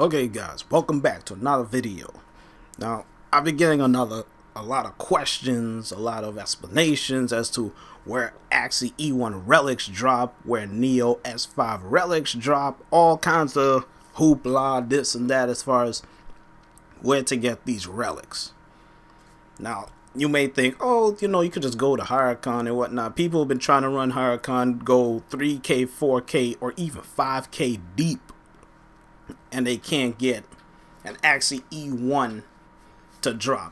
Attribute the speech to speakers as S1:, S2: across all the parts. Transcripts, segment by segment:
S1: Okay guys, welcome back to another video. Now, I've been getting a lot of questions, a lot of explanations as to where Axi E1 relics drop, where Neo S5 relics drop, all kinds of hoopla, this and that as far as where to get these relics. Now, you may think, oh, you could just go to Hurricane and whatnot. People have been trying to run Hurricane, go 3K, 4K, or even 5K deep, and they can't get an Axi E1 to drop.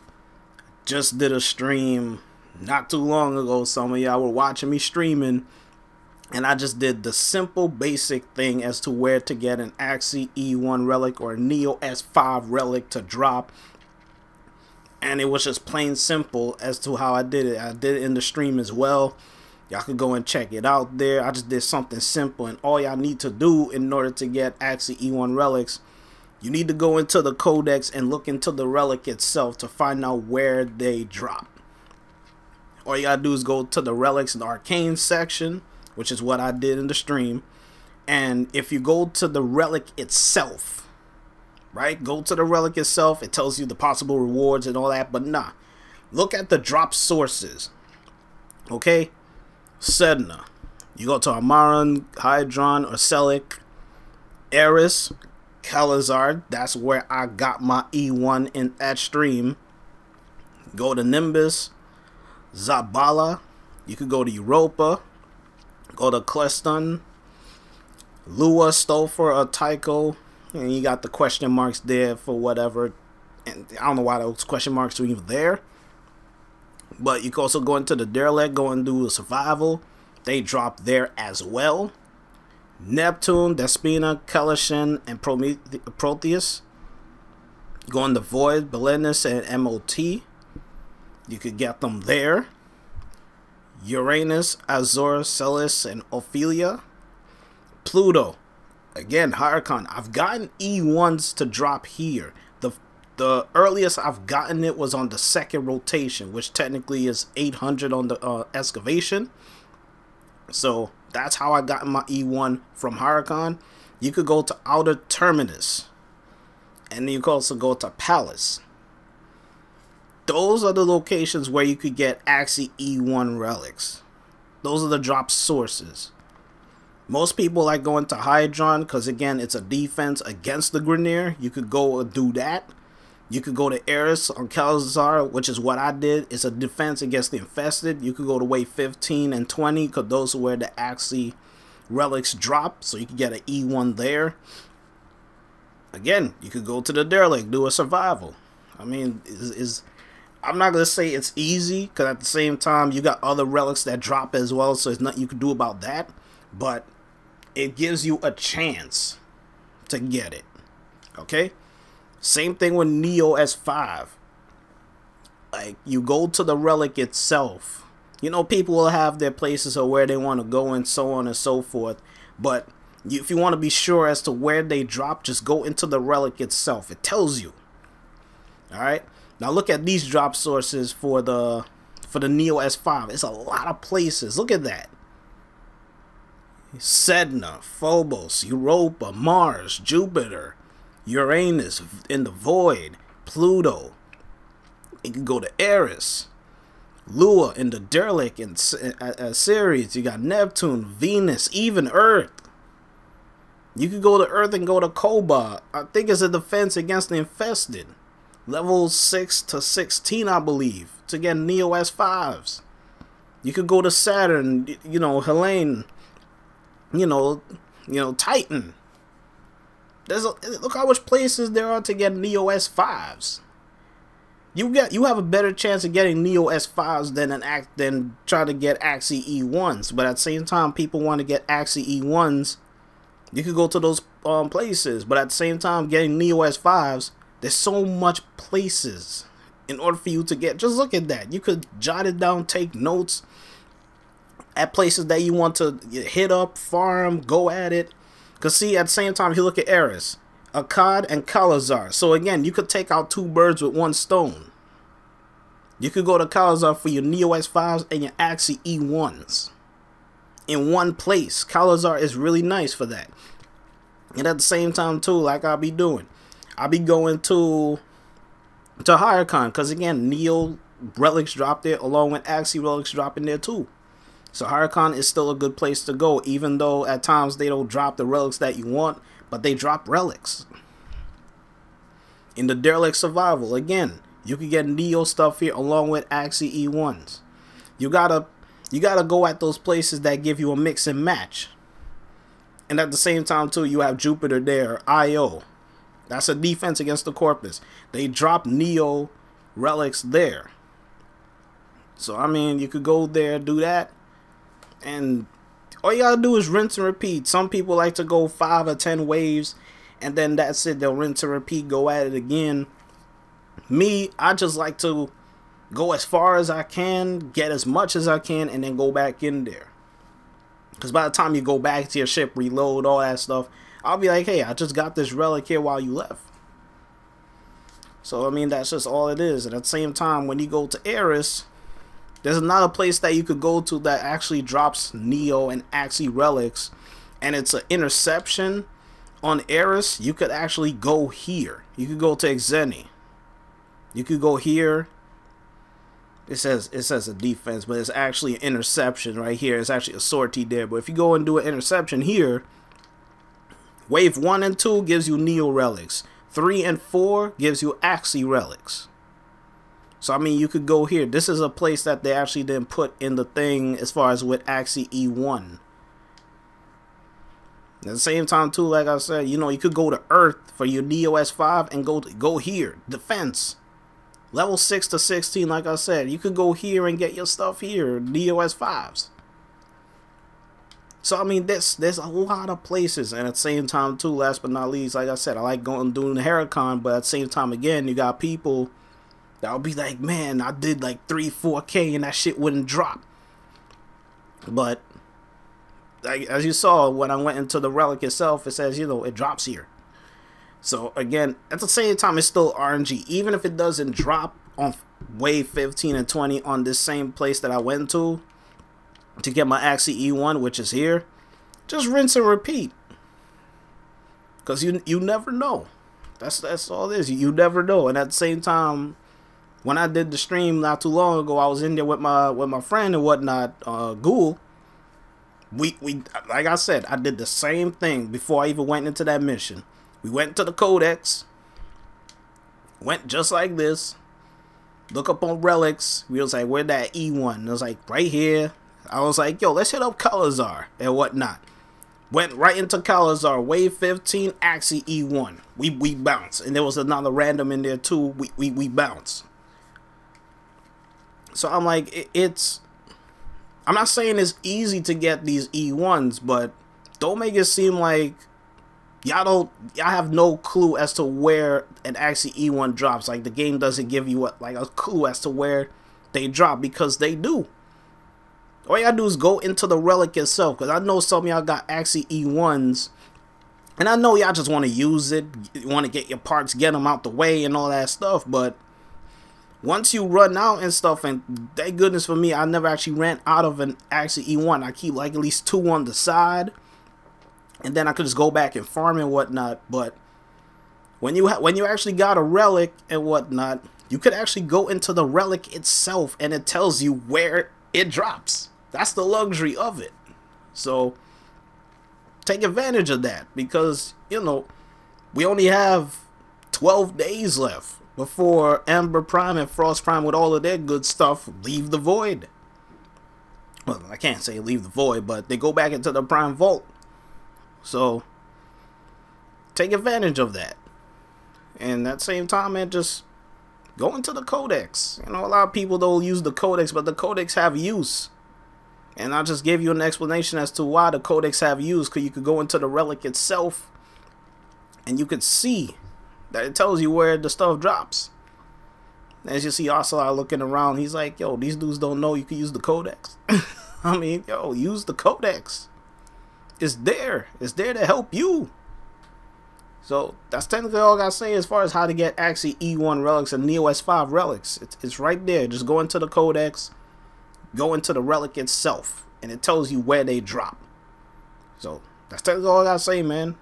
S1: Just did a stream not too long ago. Some of y'all were watching me streaming, and I just did the simple basic thing as to where to get an Axi E1 relic or Neo S5 relic to drop. And it was just plain simple as to how I did it. I did it in the stream as well. Y'all could go and check it out there. I just did something simple, and all y'all need to do in order to get Axi E1 relics, you need to go into the Codex and look into the relic itself to find out where they drop. All you gotta do is go to the relics and arcane section, which is what I did in the stream. And if you go to the relic itself, right, go to the relic itself, it tells you the possible rewards and all that, but nah, look at the drop sources. Okay, Sedna, you go to Amaran, Hydron, or Celic, Eris, Calazar, that's where I got my E1 in that stream. Go to Nimbus, Zabala, you could go to Europa, go to Cleston, Lua, Stouffer, or Tycho, and you got the question marks there for whatever, and I don't know why those question marks are even there. But you can also go into the Derelict, go and do a survival. They drop there as well. Neptune, Despina, Kelishin, and Proteus. Go in the Void, Belinus, and MOT. You could get them there. Uranus, Azor, Celis, and Ophelia. Pluto. Again, Hurricane. I've gotten E1s to drop here. The earliest I've gotten it was on the second rotation, which technically is 800 on the excavation. So that's how I got my E1 from Hurricane. You could go to Outer Terminus, and then you could also go to Palace. Those are the locations where you could get Axi E1 relics. Those are the drop sources. Most people like going to Hydron because, again, it's a defense against the Grineer. You could go and do that. You could go to Eris on Calazar, which is what I did. It's a defense against the infested. You could go to wave 15 and 20 because those are where the Axi relics drop. So you could get an E1 there. Again, you could go to the Derelict, do a survival. I mean, I'm not going to say it's easy because at the same time, you got other relics that drop as well. So there's nothing you can do about that. But it gives you a chance to get it. Okay? Same thing with Neo S5. Like, you go to the relic itself. People will have their places of where they want to go and so on and so forth. But if you want to be sure as to where they drop, just go into the relic itself. It tells you. Alright? Now look at these drop sources for the Neo S5. It's a lot of places. Look at that. Sedna, Phobos, Europa, Mars, Jupiter, Uranus in the Void, Pluto. You can go to Eris, Lua in the Derelict, and Ceres. You got Neptune, Venus, even Earth. You could go to Earth and go to Koba. I think it's a defense against the infested. Level 6 to 16, I believe, to get Neo S5s. You could go to Saturn, Helene, Titan. Look how much places there are to get Neo S5s. You have a better chance of getting Neo S5s than trying to get Axi E1s. But at the same time, people want to get Axi E1s. You could go to those places. But at the same time, getting Neo S5s, there's so much places in order for you to get. Just look at that. You could jot it down, take notes at places that you want to hit up, farm, go at it. Because see, at the same time, if you look at Eris, Akkad, and Calazar. So again, you could take out 2 birds with 1 stone. You could go to Calazar for your Neo S5s and your Axi E1s in one place. Calazar is really nice for that. And at the same time too, like I'll be doing, I'll be going to HireCon, because again, Neo Relics dropped there along with Axi Relics dropping there too. So HireCon is still a good place to go, even though at times they don't drop the relics that you want, but they drop relics. In the Derelict Survival, again, you can get Neo stuff here along with Axi E1s. You gotta go at those places that give you a mix and match. And at the same time too, you have Jupiter there, IO. That's a defense against the Corpus. They drop Neo relics there. So I mean, you could go there, do that, and all you gotta do is rinse and repeat. Some people like to go 5 or 10 waves, and then that's it. They'll rinse and repeat, go at it again. Me, I just like to go as far as I can, get as much as I can, and then go back in there. Because by the time you go back to your ship, reload, all that stuff, I'll be like, hey, I just got this relic here while you left. So, I mean, that's just all it is. And at the same time, when you go to Eris, there's another place that you could go to that actually drops Neo and Axi relics. And it's an interception on Eris. You could actually go here. You could go to Xeni. You could go here. It says a defense, but it's actually an interception right here. It's actually a sortie there. But if you go and do an interception here, wave 1 and 2 gives you Neo relics. 3 and 4 gives you Axi relics. So I mean, you could go here. This is a place that they actually didn't put in the thing as far as with Axi E1. At the same time too, like I said, you know, you could go to Earth for your Neo S5 and go here. Defense. Level 6 to 16, like I said. You could go here and get your stuff here. Neo S5s. So, I mean, there's a lot of places. And at the same time, too, last but not least, like I said, I like going and doing the HireCon. But at the same time, again, you got people that'll be like, man, I did like 3-4K and that shit wouldn't drop. But, like, as you saw, when I went into the relic itself, it says, you know, it drops here. So again, at the same time, it's still RNG. Even if it doesn't drop on wave 15 and 20 on this same place that I went to get my Axi E1, which is here, just rinse and repeat. Because you never know. That's all it is. You never know. And at the same time, when I did the stream not too long ago, I was in there with my friend and whatnot, Ghoul. We like I said, I did the same thing before I even went into that mission. We went to the Codex, went just like this, look up on relics. We was like, where that E1? And it was like, right here. I was like, yo, let's hit up Kalazar and whatnot. Went right into Kalazar, wave 15, Axi E1. We bounced. And there was another random in there too. We bounced. So I'm like, I'm not saying it's easy to get these E1s, but don't make it seem like y'all have no clue as to where an Axi E1 drops. Like, the game doesn't give you a clue as to where they drop, because they do. All you gotta do is go into the relic itself, because I know some of y'all got Axi E1s, and I know y'all just want to use it, you want to get your parts, get them out the way and all that stuff, but once you run out and stuff, and thank goodness for me, I never actually ran out of an Axi E1. I keep like at least 2 on the side, and then I could just go back and farm and whatnot. But when you actually got a relic and whatnot, you could actually go into the relic itself, and it tells you where it drops. That's the luxury of it. So take advantage of that, because, you know, we only have 12 days left before Ember Prime and Frost Prime with all of their good stuff leave the void. Well, I can't say leave the void, but they go back into the Prime Vault. So take advantage of that. And at the same time, man, just go into the Codex. You know, a lot of people don't use the Codex, but the Codex have use. And I'll just give you an explanation as to why the Codex have use, because you could go into the relic itself and you could see that it tells you where the stuff drops. As you see Ocelot looking around, he's like, yo, these dudes don't know you can use the Codex. I mean, yo, use the Codex. It's there. It's there to help you. So that's technically all I gotta say as far as how to get Axi E1 relics and Neo S5 relics. It's right there. Just go into the Codex, go into the relic itself, and it tells you where they drop. So that's technically all I gotta say, man.